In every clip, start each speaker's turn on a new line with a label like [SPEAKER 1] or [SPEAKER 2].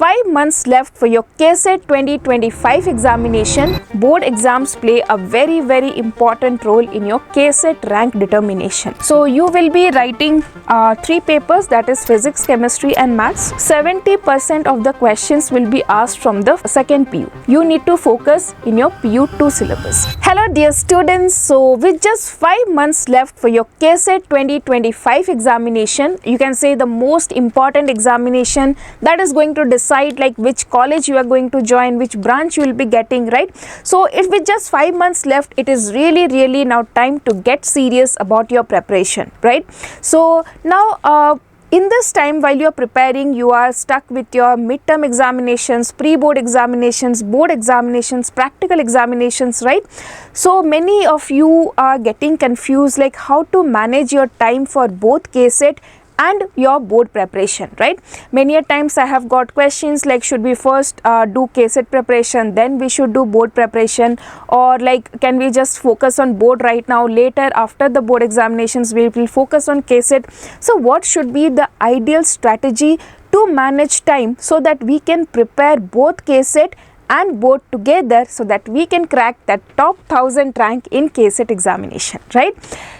[SPEAKER 1] 5 months left for your KCET 2025 examination. Board exams play a very important role in your KCET rank determination. So you will be writing 3 papers, that is physics, chemistry and maths. 70% of the questions will be asked from the second PU. You need to focus in your PU2 syllabus. Hello dear students, so with just 5 months left for your KCET 2025 examination, you can say the most important examination that is going to decide like which college you are going to join, which branch you will be getting, right? So if with just 5 months left, it is really now time to get serious about your preparation, right? So now in this time, while you are preparing, you are stuck with your midterm examinations, pre-board examinations, board examinations, practical examinations, right? So many of you are getting confused like how to manage your time for both KCET and your board preparation, right? Many a times I have got questions like, should we first do KCET preparation, then we should do board preparation, or like can we just focus on board right now, later after the board examinations we will focus on KCET. So what should be the ideal strategy to manage time so that we can prepare both KCET and board together so that we can crack that top 1000 rank in KCET examination, right?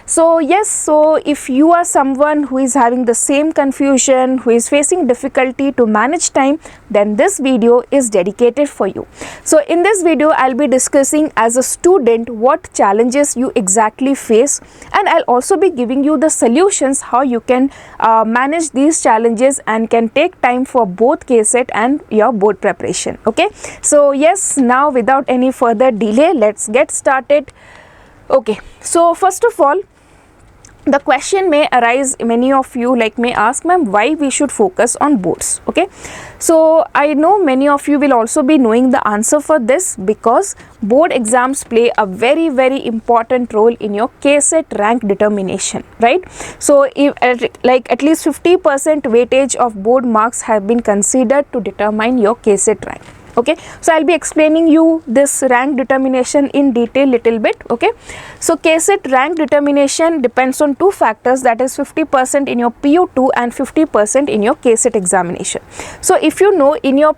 [SPEAKER 1] So yes, so if you are someone who is having the same confusion, who is facing difficulty to manage time, then this video is dedicated for you. So in this video, I'll be discussing as a student what challenges you exactly face, and I'll also be giving you the solutions how you can manage these challenges and can take time for both KCET and your board preparation, okay? So yes, now without any further delay, let's get started. Okay, so first of all, the question may arise, many of you like may ask, ma'am, why we should focus on boards, okay? So I know many of you will also be knowing the answer for this, because board exams play a very important role in your KCET rank determination, right? So if like at least 50% weightage of board marks have been considered to determine your KCET rank. Okay, so I'll be explaining you this rank determination in detail little bit, okay? So KCET rank determination depends on 2 factors, that is 50% in your PU2 and 50% in your KCET examination. So if you know in your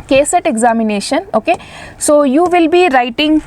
[SPEAKER 1] KCET examination, okay, so you will be writing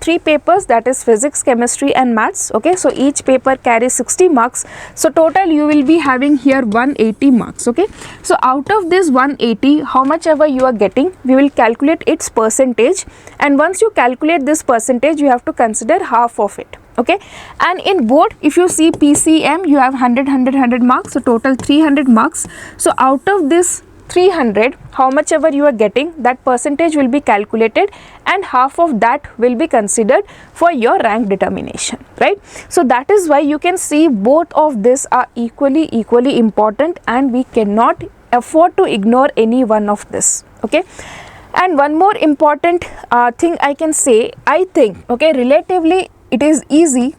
[SPEAKER 1] 3 papers, that is physics, chemistry and maths, okay? So each paper carries 60 marks, so total you will be having here 180 marks, okay? So out of this 180, how much ever you are getting, we will calculate its percentage, and once you calculate this percentage, you have to consider half of it, okay? And in board, if you see PCM, you have 100 marks, so total 300 marks. So out of this 300, how much ever you are getting, that percentage will be calculated, and half of that will be considered for your rank determination, right? So that is why you can see both of this are equally important, and we cannot afford to ignore any one of this, okay? And one more important thing I can say, I think, okay, relatively it is easy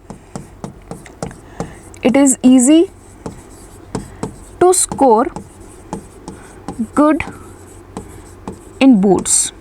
[SPEAKER 1] to score good in boards.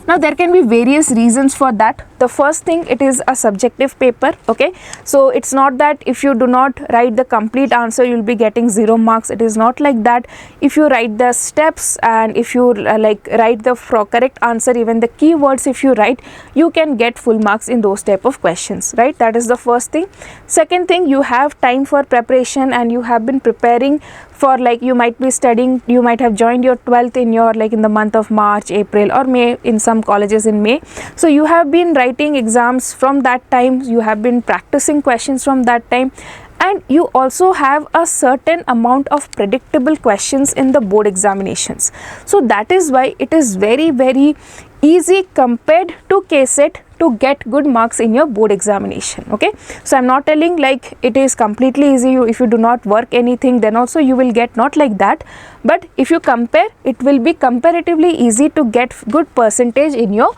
[SPEAKER 1] Now there can be various reasons for that. The first thing, it is a subjective paper, okay? So it's not that if you do not write the complete answer, you'll be getting 0 marks. It is not like that. If you write the steps and if you like write the correct answer, even the keywords if you write, you can get full marks in those type of questions, right? That is the first thing. Second thing, you have time for preparation and you have been preparing for, like, you might be studying, you might have joined your 12th in your, like, in the month of March, April or May, in some colleges in May. So you have been writing exams from that time, you have been practicing questions from that time, and you also have a certain amount of predictable questions in the board examinations. So that is why it is very easy compared to KCET to get good marks in your board examination, okay? So I'm not telling like it is completely easy, if you do not work anything then also you will get, not like that, but if you compare, it will be comparatively easy to get good percentage in your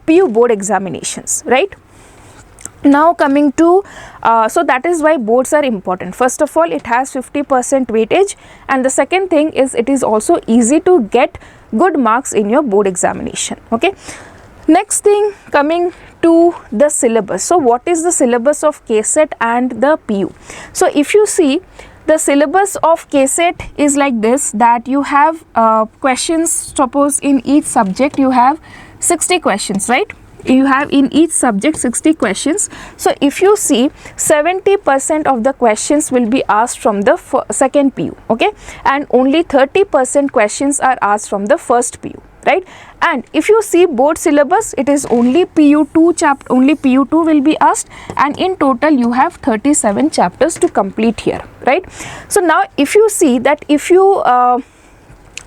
[SPEAKER 1] PU board examinations, right? Now coming to, so that is why boards are important. First of all, it has 50% weightage, and the second thing is it is also easy to get good marks in your board examination, okay? Next thing, coming to the syllabus. So what is the syllabus of KCET and the PU? So if you see, the syllabus of KCET is like this, that you have questions, suppose in each subject you have 60 questions, right? You have in each subject 60 questions. So if you see, 70% of the questions will be asked from the second PU, okay, and only 30% questions are asked from the first PU, right? And if you see board syllabus, it is only PU2 only PU2 will be asked, and in total you have 37 chapters to complete here, right? So now if you see that if you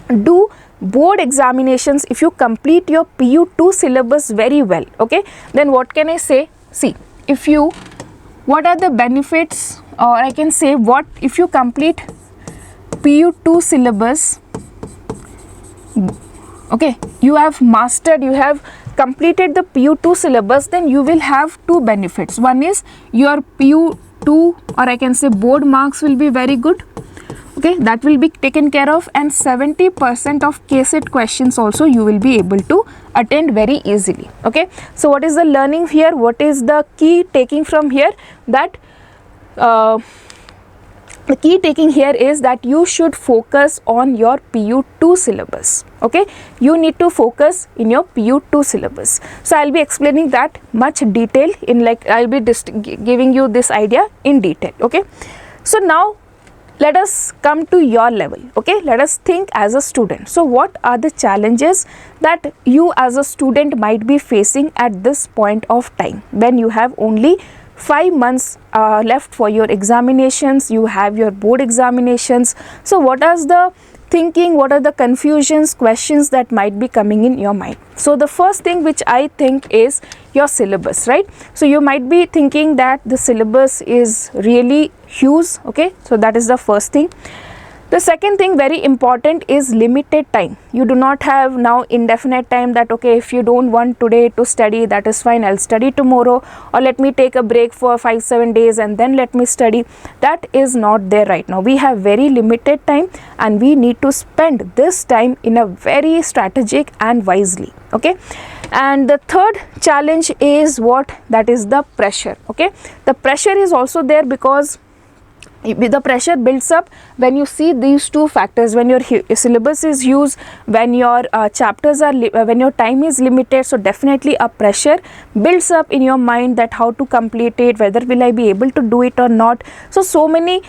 [SPEAKER 1] do board examinations, if you complete your PU2 syllabus very well, okay, then what can I say? See, if you, what are the benefits, or I can say what if you complete PU2 syllabus, okay, you have mastered, you have completed the PU2 syllabus, then you will have two benefits. One is your PU2, or I can say board marks will be very good, okay, that will be taken care of, and 70% of KCET questions also you will be able to attend very easily, okay. So what is the learning here? What is the key taking from here? That the key taking here is that you should focus on your PU2 syllabus, okay. You need to focus in your PU2 syllabus. So I'll be explaining that much detail in, like, I'll be giving you this idea in detail, okay. So now let us come to your level, okay. Let us think as a student. So what are the challenges that you as a student might be facing at this point of time, when you have only 5 months left for your examinations, you have your board examinations. So what is the thinking, what are the confusions, questions that might be coming in your mind? So the first thing which I think is your syllabus, right? So you might be thinking that the syllabus is really huge, okay. So that is the first thing. The second thing, very important, is limited time. You do not have now indefinite time that, okay, if you don't want today to study, that is fine, I'll study tomorrow, or let me take a break for 5-7 days and then let me study. That is not there right now. We have very limited time, and we need to spend this time in a very strategic and wisely, okay. And the third challenge is what? That is the pressure, okay. The pressure is also there because the pressure builds up when you see these two factors, when your syllabus is huge, when your chapters are when your time is limited. So definitely a pressure builds up in your mind that how to complete it, whether will I be able to do it or not. So many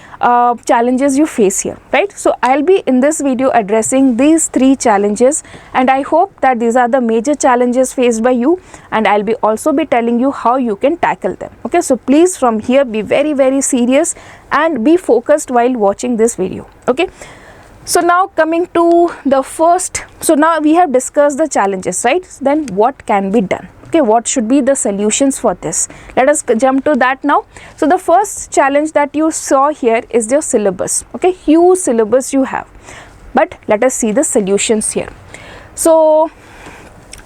[SPEAKER 1] challenges you face here, right? So I'll be in this video addressing these 3 challenges, and I hope that these are the major challenges faced by you, and I'll be also be telling you how you can tackle them, okay. So please from here be very serious and be focused while watching this video, okay. So now coming to the first, so now we have discussed the challenges, right? Then what can be done, okay, what should be the solutions for this? Let us jump to that now. So the first challenge that you saw here is your syllabus, okay, huge syllabus you have, but let us see the solutions here. So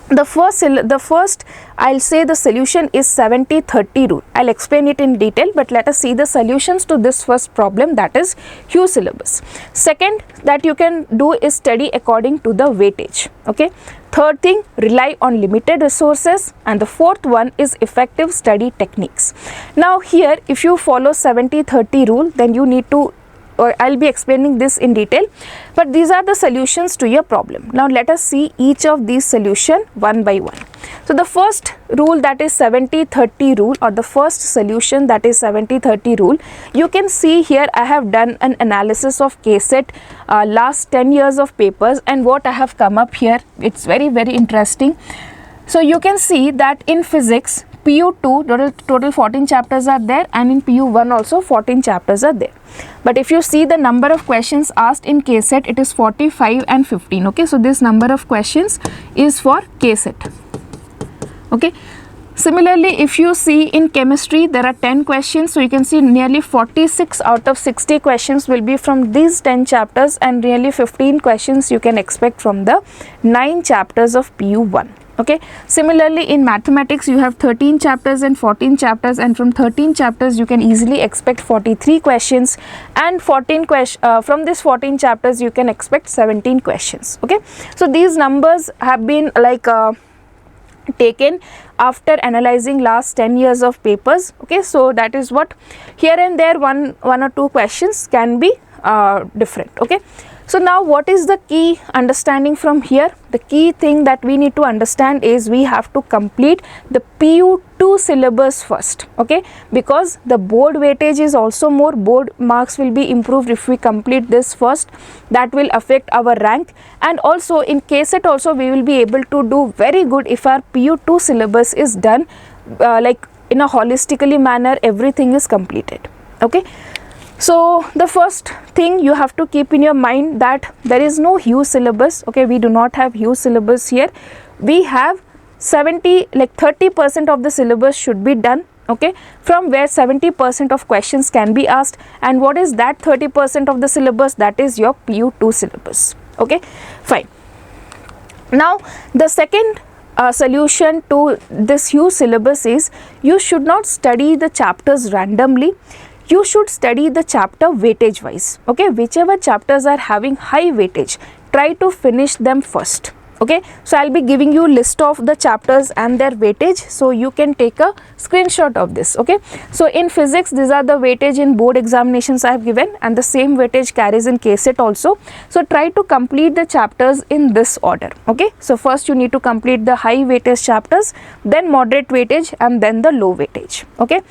[SPEAKER 1] the first I'll say the solution is 70-30 rule. I'll explain it in detail, but let us see the solutions to this first problem, that is huge syllabus. Second that you can do is study according to the weightage, okay. Third thing, rely on limited resources, and the fourth one is effective study techniques. Now here if you follow 70-30 rule, then you need to, or I'll be explaining this in detail, but these are the solutions to your problem. Now let us see each of these solution one by one. So the first rule, that is 70-30 rule, or the first solution, that is 70-30 rule. You can see here I have done an analysis of KCET last 10 years of papers, and what I have come up here, it's very interesting. So you can see that in physics, PU2 total 14 chapters are there, and in PU1 also 14 chapters are there. But if you see the number of questions asked in KCET, it is 45 and 15, okay. So this number of questions is for KCET, okay. Similarly, if you see in chemistry, there are 10 questions, so you can see nearly 46 out of 60 questions will be from these 10 chapters, and nearly 15 questions you can expect from the 9 chapters of PU1. Okay. Similarly, in mathematics, you have 13 chapters and 14 chapters, and from 13 chapters you can easily expect 43 questions, and from this 14 chapters you can expect 17 questions. Okay. So these numbers have been like taken after analyzing last 10 years of papers. Okay, so that is what, here and there one or two questions can be different. Okay, so now what is the key understanding from here? The key thing that we need to understand is we have to complete the PU2 syllabus first. Okay, because the board weightage is also more, board marks will be improved if we complete this first. That will affect our rank, and also in KCET also we will be able to do very good if our PU2 syllabus is done like in a holistically manner, everything is completed. Okay, so the first thing you have to keep in your mind that there is no huge syllabus. Okay, we do not have huge syllabus here. We have 30% of the syllabus should be done. Okay, from where 70% of questions can be asked. And what is that 30% of the syllabus? That is your PU2 syllabus. Okay, fine. Now the second solution to this huge syllabus is you should not study the chapters randomly. You should study the chapter weightage wise. Okay, whichever chapters are having high weightage, try to finish them first. Okay, so I'll be giving you list of the chapters and their weightage, so you can take a screenshot of this. Okay, so in physics these are the weightage in board examinations I have given, and the same weightage carries in KCET also. So try to complete the chapters in this order. Okay, so first you need to complete the high weightage chapters, then moderate weightage, and then the low weightage. Okay,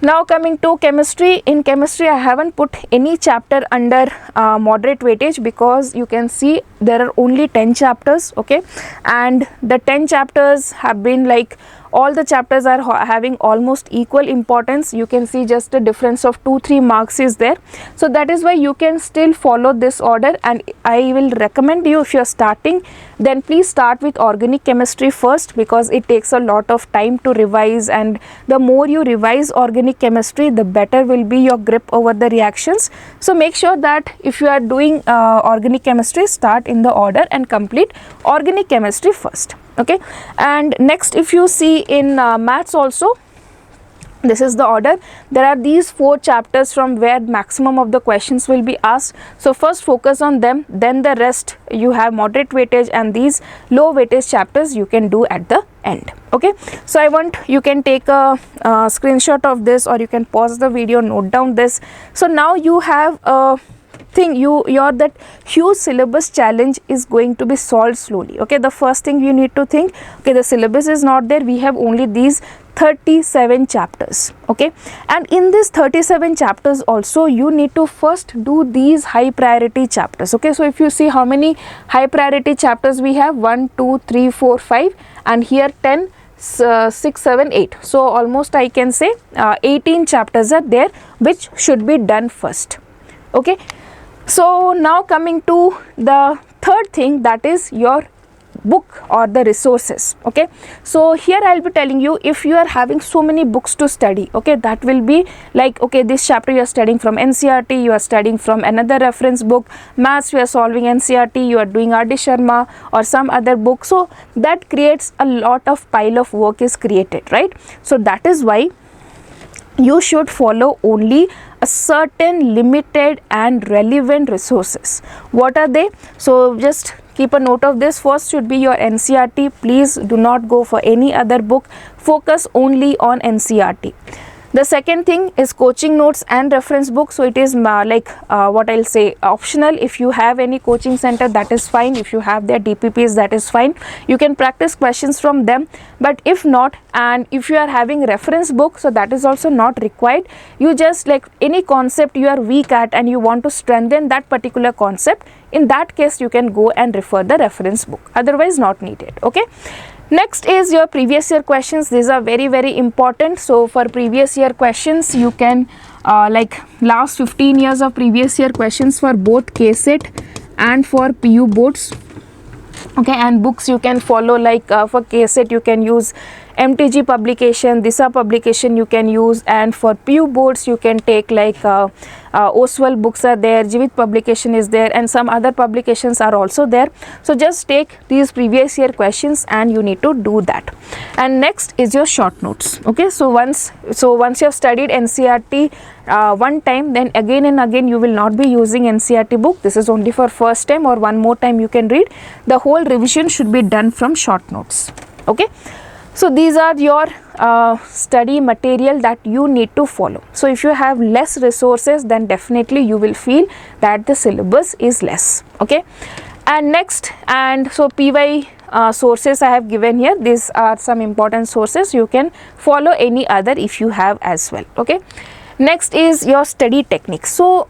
[SPEAKER 1] now coming to chemistry. In chemistry I haven't put any chapter under moderate weightage because you can see there are only 10 chapters. Okay, and the 10 chapters have been like, all the chapters are having almost equal importance. You can see just a difference of 2-3 marks is there. So that is why you can still follow this order, and I will recommend you, if you are starting, then please start with organic chemistry first, because it takes a lot of time to revise, and the more you revise organic chemistry, the better will be your grip over the reactions. So make sure that if you are doing organic chemistry, start in the order and complete organic chemistry first. Okay, and next if you see in maths also, this is the order. There are these 4 chapters from where maximum of the questions will be asked. So first focus on them, then the rest you have moderate weightage, and these low weightage chapters you can do at the end. Okay, so I want you can take a screenshot of this, or you can pause the video, note down this. So now you have a thing, your that huge syllabus challenge is going to be solved slowly. Okay, the first thing you need to think, okay, the syllabus is not there, we have only these 37 chapters. Okay, and in these 37 chapters also you need to first do these high priority chapters. Okay, so if you see how many high priority chapters we have, 1 2 3 4 5, and here 10 6 7 8, so almost I can say 18 chapters are there which should be done first. Okay, so now coming to the third thing, that is your book or the resources. Okay, so here I'll be telling you, if you are having so many books to study, okay, that will be like, okay, this chapter you are studying from NCERT, you are studying from another reference book, maths you are solving NCERT, you are doing R.D. Sharma or some other book, so that creates a lot of pile of work is created, right? So that is why you should follow only a certain limited and relevant resources. What are they? So just keep a note of this. First should be your NCERT. Please do not go for any other book. Focus only on NCERT. The second thing is coaching notes and reference books. So it is what I'll say, optional. If you have any coaching center, that is fine. If you have their DPPs, that is fine. You can practice questions from them. But if not, and if you are having reference book, so that is also not required. You just like any concept you are weak at and you want to strengthen that particular concept, in that case you can go and refer the reference book. Otherwise not needed. Okay. Next is your previous year questions. These are very, very important. So for previous year questions, you can like last 15 years of previous year questions for both KCET and for PU boards. Okay, and books you can follow, like for KCET you can use MTG publication, DISA publication you can use, and for PU boards you can take like Oswald books are there, Jivit publication is there, and some other publications are also there. So just take these previous year questions and you need to do that. And next is your short notes. Okay, so once you have studied NCERT one time, then again and again you will not be using NCERT book. This is only for first time or one more time you can read. The whole revision should be done from short notes. Okay, so these are your study material that you need to follow. So if you have less resources, then definitely you will feel that the syllabus is less. Okay, and next, and so PY sources I have given here. These are some important sources. You can follow any other if you have as well. Okay, next is your study technique. So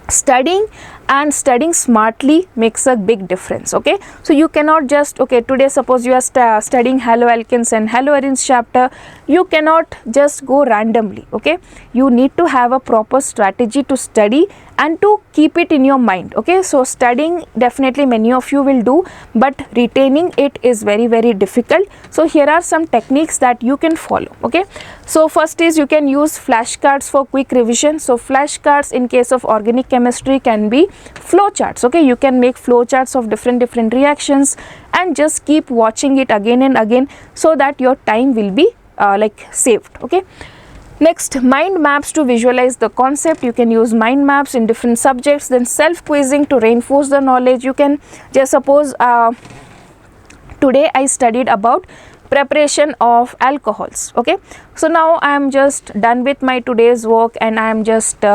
[SPEAKER 1] studying and studying smartly makes a big difference. Okay, so you cannot just, okay, today suppose you are studying haloalkanes and haloarenes chapter, you cannot just go randomly. Okay, you need to have a proper strategy to study and to keep it in your mind. Okay, so studying definitely many of you will do, but retaining it is very, very difficult. So here are some techniques that you can follow. Okay, so first is you can use flashcards for quick revision. So flashcards in case of organic chemistry can be flow charts. Okay, you can make flow charts of different reactions and just keep watching it again and again, so that your time will be like saved. Okay, next, mind maps to visualize the concept. You can use mind maps in different subjects. Then self quizzing to reinforce the knowledge. You can just suppose today I studied about preparation of alcohols. Okay, so now I am just done with my today's work and I am just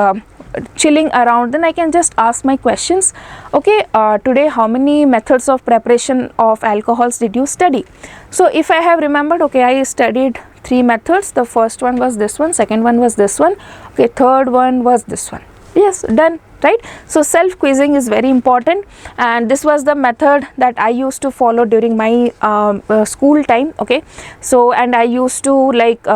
[SPEAKER 1] chilling around, then I can just ask my questions. Okay, today how many methods of preparation of alcohols did you study? So if I have remembered, okay, I studied 3 methods. The first one was this one, second one was this one, okay, third one was this one. Yes, done, right? So self quizzing is very important, and this was the method that I used to follow during my school time. Okay, so and I used to like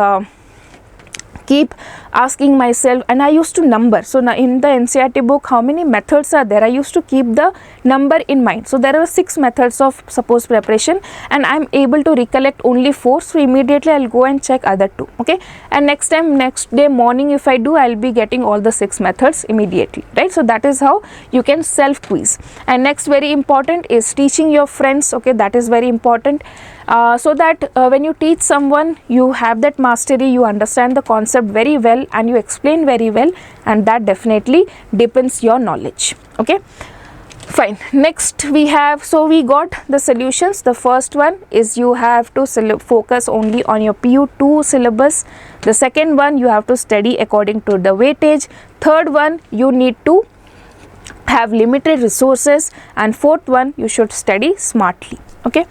[SPEAKER 1] keep asking myself, and I used to number. So now in the NCERT book, how many methods are there? I used to keep the number in mind. So there are 6 methods of suppose preparation, and I am able to recollect only 4. So immediately I'll go and check other 2. Okay, and next day morning if I do, I'll be getting all the 6 methods immediately, right? So that is how you can self quiz. And next, very important is teaching your friends. Okay, that is very important. So that when you teach someone, you have that mastery, you understand the concept very well and you explain very well, and that definitely deepens your knowledge. Okay, fine. Next we have, so we got the solutions. The first one is you have to focus only on your PU2 syllabus. The second one, you have to study according to the weightage. Third one, you need to have limited resources, and fourth one, you should study smartly. Okay,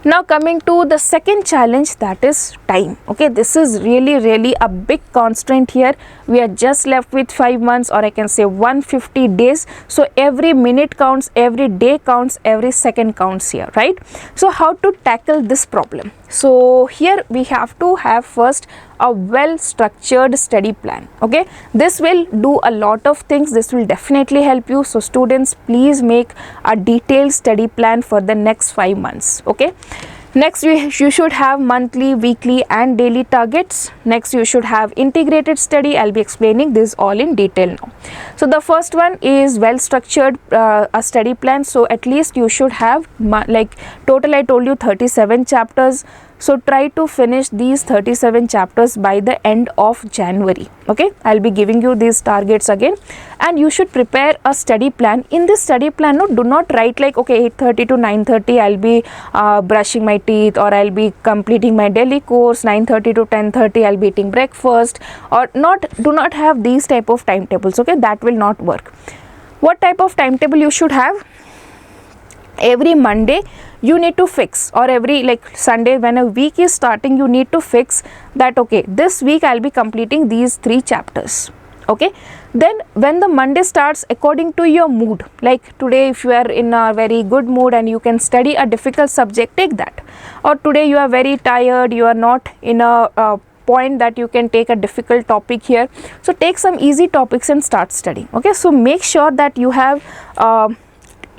[SPEAKER 1] now coming to the second challenge, that is time. Okay, this is really a big constraint here. We are just left with 5 months, or I can say 150 days. So every minute counts, every day counts, every second counts here, right? So how to tackle this problem? So here we have to have first a well structured study plan. Okay, this will do a lot of things. This will definitely help you. So students, please make a detailed study plan for the next 5 months. Okay, next you should have monthly, weekly and daily targets. Next, you should have integrated study. I'll be explaining this all in detail now. So the first one is well structured a study plan. So at least you should have like total I told you 37 chapters. So try to finish these 37 chapters by the end of January. Okay, I'll be giving you these targets again, and you should prepare a study plan. In this study plan, no, do not write like, okay, 8:30 to 9:30 I'll be brushing my teeth, or I'll be completing my daily course. 9:30 to 10:30 I'll be eating breakfast, or not. Do not have these type of timetables. Okay, that will not work. What type of timetable you should have? Every Monday you need to fix, or every like Sunday when a week is starting, you need to fix that, okay, this week I'll be completing these 3 chapters. Okay, then when the Monday starts, according to your mood, like today if you are in a very good mood and you can study a difficult subject, take that. Or today you are very tired, you are not in a point that you can take a difficult topic here, so take some easy topics and start studying. Okay, so make sure that you have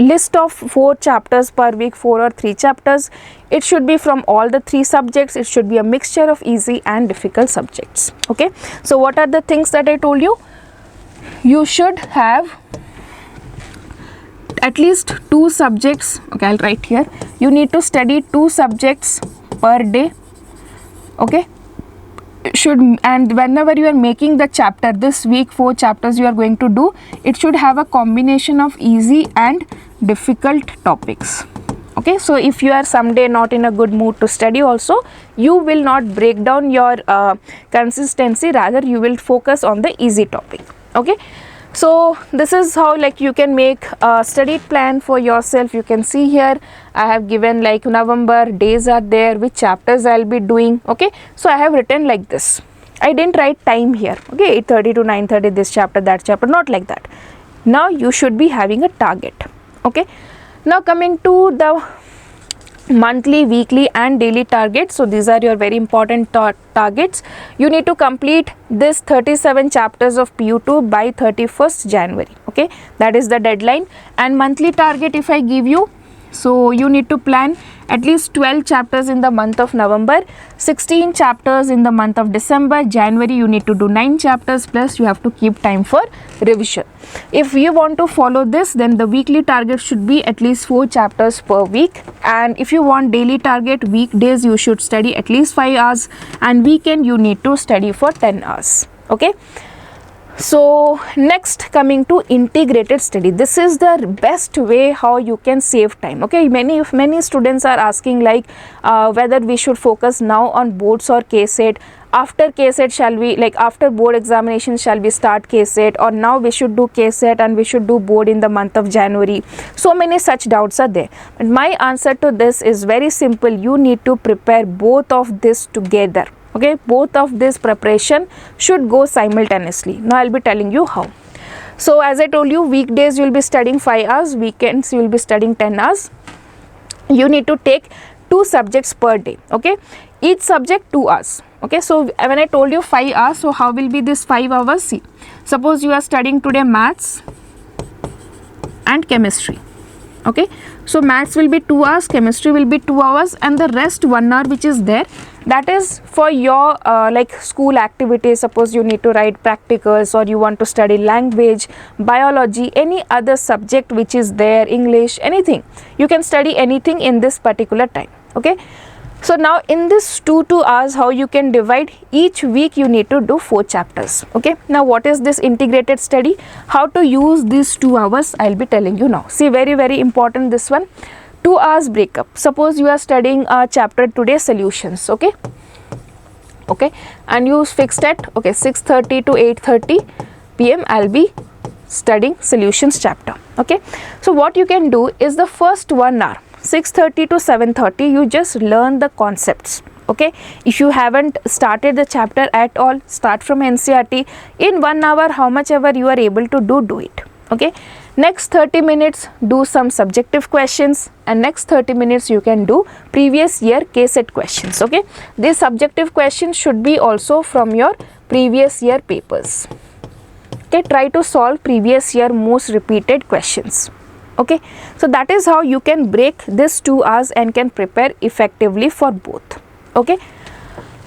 [SPEAKER 1] list of 4 chapters per week, 4 or 3 chapters. It should be from all the 3 subjects. It should be a mixture of easy and difficult subjects. Okay, so what are the things that I told you? You should have at least 2 subjects. Okay, I'll write here. You need to study 2 subjects per day. Okay, and whenever you are making the chapter, this week 4 chapters you are going to do, it should have a combination of easy and difficult topics. Okay, so if you are someday not in a good mood to study also, you will not break down your consistency, rather you will focus on the easy topic. Okay, so this is how like you can make a study plan for yourself. You can see here I have given like November, days are there, which chapters I'll be doing. Okay, so I have written like this. I didn't write time here. Okay, 8:30 to 9:30 this chapter, that chapter, not like that. Now you should be having a target. Okay, now coming to the monthly, weekly and daily targets. So these are your very important targets. You need to complete this 37 chapters of PU2 by 31st January. Okay, that is the deadline. And monthly target, if I give you, so you need to plan at least 12 chapters in the month of November, 16 chapters in the month of December. January you need to do 9 chapters, plus you have to keep time for revision. If you want to follow this, then the weekly target should be at least 4 chapters per week. And if you want daily target, weekdays you should study at least 5 hours, and weekend you need to study for 10 hours. Okay. So next, coming to integrated study. This is the best way how you can save time. Okay, many students are asking like whether we should focus now on boards or KCET. After KCET shall we, like after board examination shall we start KCET, or now we should do KCET and we should do board in the month of January. So many such doubts are there. But my answer to this is very simple. You need to prepare both of this together. Okay, both of this preparation should go simultaneously. Now I'll be telling you how. So as I told you, weekdays you will be studying 5 hours, weekends you will be studying 10 hours. You need to take 2 subjects per day. Okay, each subject 2 hours. Okay, so when I told you 5 hours, so how will be this 5 hours? See, suppose you are studying today maths and chemistry. Okay, so maths will be 2 hours, chemistry will be 2 hours, and the rest 1 hour which is there, that is for your like school activities. Suppose you need to write practicals, or you want to study language, biology, any other subject which is there, English, anything. You can study anything in this particular time. Okay, so now in this 2 hours, how you can divide? Each week you need to do 4 chapters. Okay, now what is this integrated study? How to use these 2 hours, I'll be telling you now. See, very important this one. 2 hours breakup. Suppose you are studying a chapter today, solutions. Okay, and you fixed at 6:30 to 8:30 PM I'll be studying solutions chapter. Okay, so what you can do is the first 1 hour, 6:30 to 7:30, you just learn the concepts. Okay, if you haven't started the chapter at all, start from NCERT. In 1 hour, how much ever you are able to do it. Okay, next 30 minutes do some subjective questions, and next 30 minutes you can do previous year KCET questions. Okay, these subjective questions should be also from your previous year papers. Okay, try to solve previous year most repeated questions. Okay, so that is how you can break this 2 hours and can prepare effectively for both. Okay,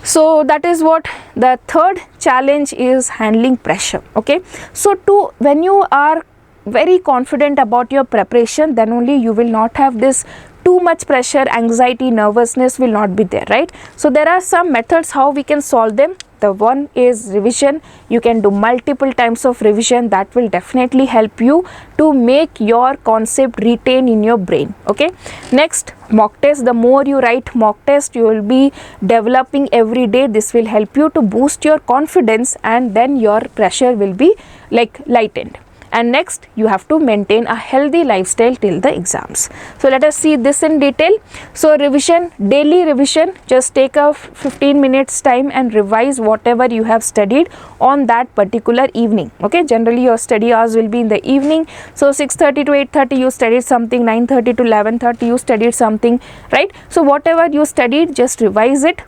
[SPEAKER 1] so that is what the third challenge is, handling pressure. Okay, so when you are very confident about your preparation, then only you will not have this too much pressure, anxiety, nervousness will not be there, right? So there are some methods how we can solve them. The one is revision. You can do multiple times of revision. That will definitely help you to make your concept retain in your brain. Okay, next, mock test. The more you write mock test, you will be developing every day. This will help you to boost your confidence, and then your pressure will be like lightened. And next, you have to maintain a healthy lifestyle till the exams. So let us see this in detail. So revision, daily revision, just take a 15 minutes time and revise whatever you have studied on that particular evening. Okay, generally your study hours will be in the evening. So 6:30 to 8:30 you studied something, 9:30 to 11:30 you studied something, right? So whatever you studied, just revise it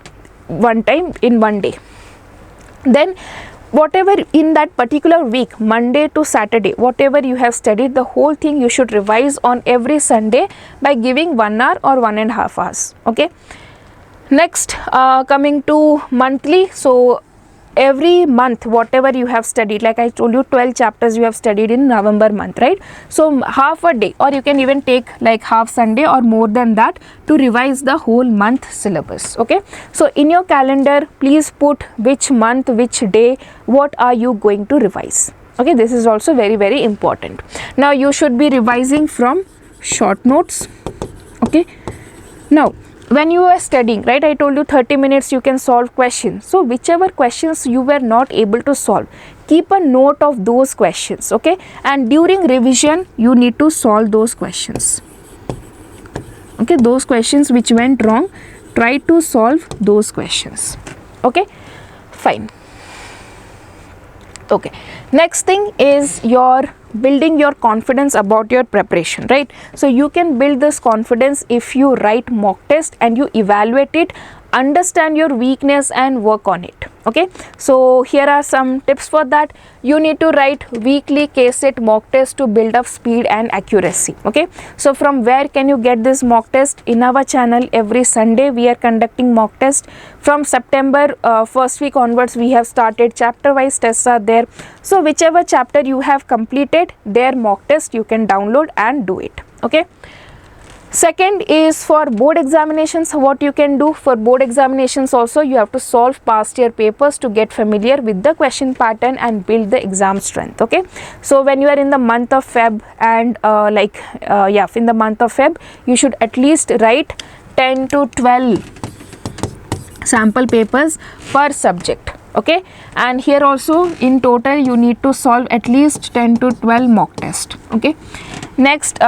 [SPEAKER 1] one time in one day. Then whatever in that particular week, Monday to Saturday, whatever you have studied, the whole thing you should revise on every Sunday by giving 1 hour or 1.5 hours. Okay, next, coming to monthly. So every month whatever you have studied, like I told you, 12 chapters you have studied in November month, right? So half a day, or you can even take like half Sunday or more than that to revise the whole month syllabus. Okay, so in your calendar, please put which month, which day, what are you going to revise. Okay, this is also very important. Now you should be revising from short notes. Okay, now when you are studying, right, I told you 30 minutes you can solve questions. So whichever questions you were not able to solve, keep a note of those questions. Okay, and during revision you need to solve those questions. Okay, those questions which went wrong, try to solve those questions. Okay, fine. Okay, next thing is your building your confidence about your preparation, right? So you can build this confidence if you write mock test and you evaluate it, understand your weakness and work on it. Okay, so here are some tips for that. You need to write weekly KCET mock test to build up speed and accuracy. Okay, so from where can you get this mock test? In our channel every Sunday we are conducting mock test. From September first week onwards we have started chapter wise tests are there. So whichever chapter you have completed, their mock test you can download and do it. Okay, second is for board examinations. What you can do for board examinations also, you have to solve past year papers to get familiar with the question pattern and build the exam strength. Okay, so when you are in the month of Feb and in the month of Feb you should at least write 10 to 12 sample papers per subject. Okay, and here also in total you need to solve at least 10 to 12 mock test. Okay, next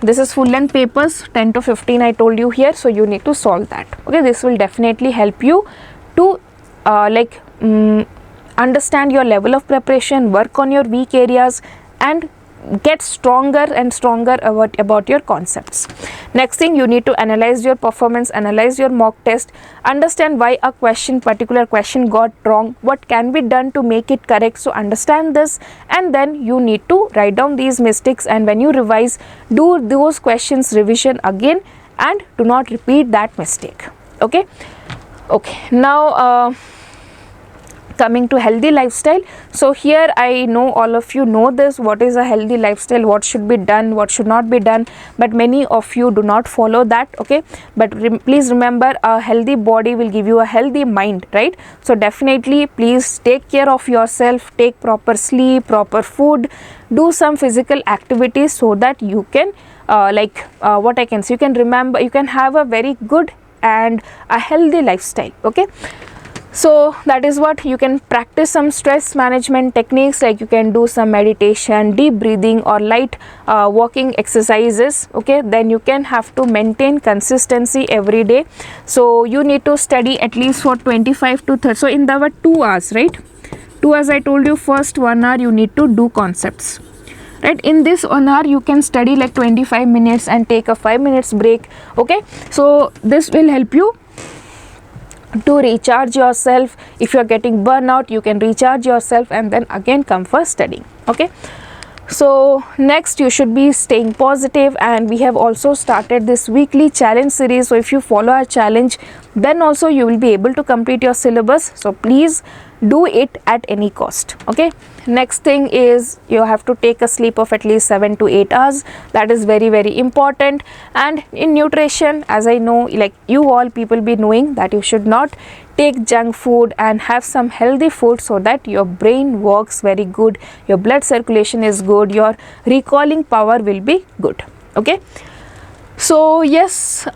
[SPEAKER 1] this is full length papers, 10 to 15 I told you here, so you need to solve that. Okay, this will definitely help you to understand your level of preparation, work on your weak areas and get stronger and stronger about your concepts. Next thing, you need to analyze your performance, analyze your mock test, understand why a particular question got wrong, what can be done to make it correct. So understand this, and then you need to write down these mistakes, and when you revise, do those questions revision again and do not repeat that mistake. Okay, now coming to healthy lifestyle. So here I know all of you know this, what is a healthy lifestyle, what should be done, what should not be done, but many of you do not follow that. Okay, but please remember, a healthy body will give you a healthy mind, right? So definitely please take care of yourself, take proper sleep, proper food, do some physical activities so that you can what I can say, you can remember, you can have a very good and a healthy lifestyle. Okay, so that is what you can practice. Some stress management techniques, like you can do some meditation, deep breathing or light walking exercises. Okay, then you can have to maintain consistency every day. So you need to study at least for 25 to 30. So in the 2 hours, right? 2 hours I told you, first 1 hour you need to do concepts. Right, in this 1 hour you can study like 25 minutes and take a 5 minutes break. Okay, so this will help you to recharge yourself. If you are getting burnout, you can recharge yourself and then again come for studying. Okay, so next you should be staying positive, and we have also started this weekly challenge series. So if you follow our challenge, then also you will be able to complete your syllabus. So please do it at any cost. Okay, next thing is you have to take a sleep of at least 7 to 8 hours. That is very, very important. And in nutrition, as I know, like you all people be knowing that you should not take junk food and have some healthy food, so that your brain works very good, your blood circulation is good, your recalling power will be good. Okay, so yes,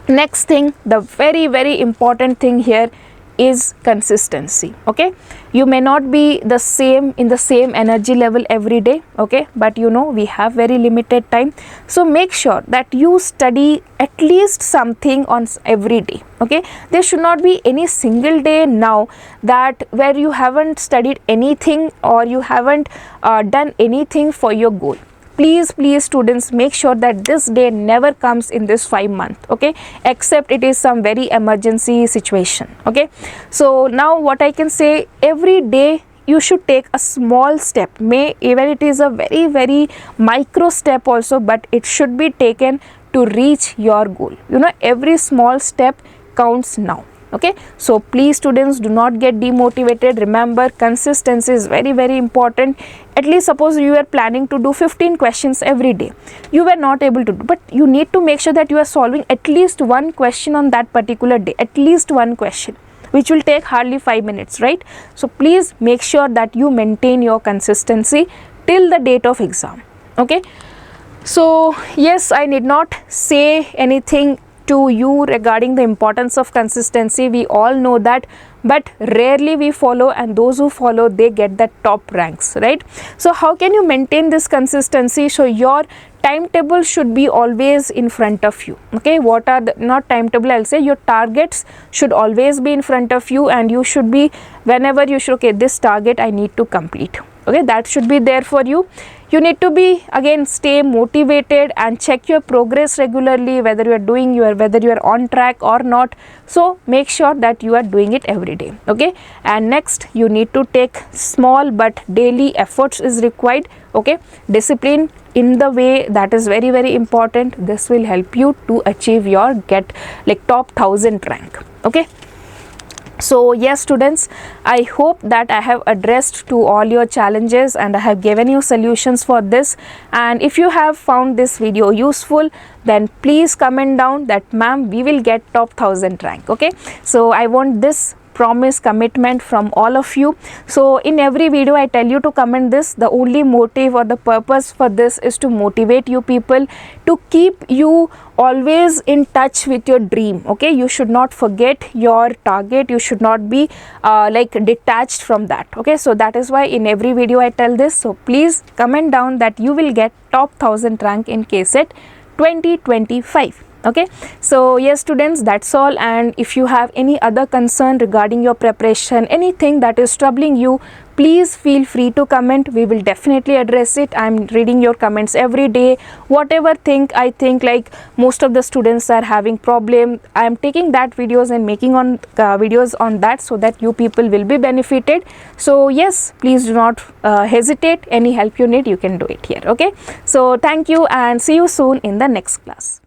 [SPEAKER 1] next thing, the very, very important thing here is consistency. Okay, you may not be the same in the same energy level every day. Okay, but you know we have very limited time, so make sure that you study at least something on every day. Okay, there should not be any single day now that where you haven't studied anything or you haven't done anything for your goal. Please students, make sure that this day never comes in this 5 months. Okay, except it is some very emergency situation. Okay, so now what I can say, every day you should take a small step, even it is a very, very micro step also, but it should be taken to reach your goal. You know, every small step counts now. Okay, so please students, do not get demotivated. Remember, consistency is very, very important. At least suppose you are planning to do 15 questions every day, you were not able to do, but you need to make sure that you are solving at least one question on that particular day, at least one question, which will take hardly 5 minutes, right? So please make sure that you maintain your consistency till the date of exam. Okay, So yes, I need not say anything to you regarding the importance of consistency. We all know that, but rarely we follow, and those who follow, they get the top ranks, right? So how can you maintain this consistency? So your timetable should be always in front of you. Okay, what are the, not timetable, I'll say your targets should always be in front of you, and you should be, whenever you should, okay, this target I need to complete. Okay, that should be there for you. You need to be, again, stay motivated and check your progress regularly, whether you are doing whether you are on track or not. So make sure that you are doing it every day. Okay, and next, you need to take small but daily efforts is required. Okay, discipline in the way, that is very, very important. This will help you to achieve your get like top 1000 rank. Okay. So yes, students, I hope that I have addressed to all your challenges and I have given you solutions for this. And if you have found this video useful, then please comment down that, ma'am, we will get top 1000 rank. Okay, so I want this promise, commitment from all of you. So in every video I tell you to comment this. The only motive or the purpose for this is to motivate you people, to keep you always in touch with your dream. Okay, you should not forget your target, you should not be like detached from that. Okay, so that is why in every video I tell this. So please comment down that you will get top 1000 rank in KCET 2025. Okay, so yes, students, that's all. And if you have any other concern regarding your preparation, anything that is troubling you, please feel free to comment. We will definitely address it. I'm reading your comments every day. Whatever I think like most of the students are having problem, I am taking that videos and making on videos on that, so that you people will be benefited. So yes, please do not hesitate. Any help you need, you can do it here. Okay, so thank you and see you soon in the next class.